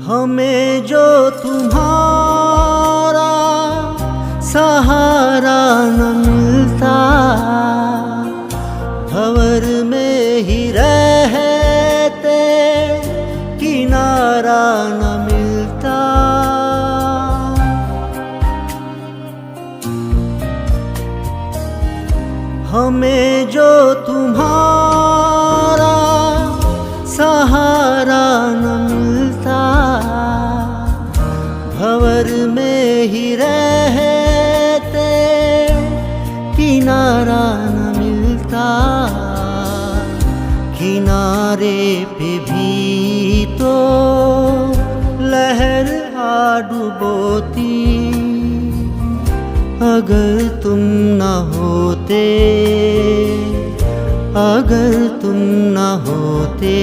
हमें जो तुम्हारा सहारा न मिलता, भंवर में ही रहते किनारा न मिलता। हमें जो तुम्हारा सहारा न मिलता, भंवर में ही रहते किनारा न मिलता। किनारे पे भी तो लहर आ डुबोती, अगर तुम न होते, अगर तुम न होते।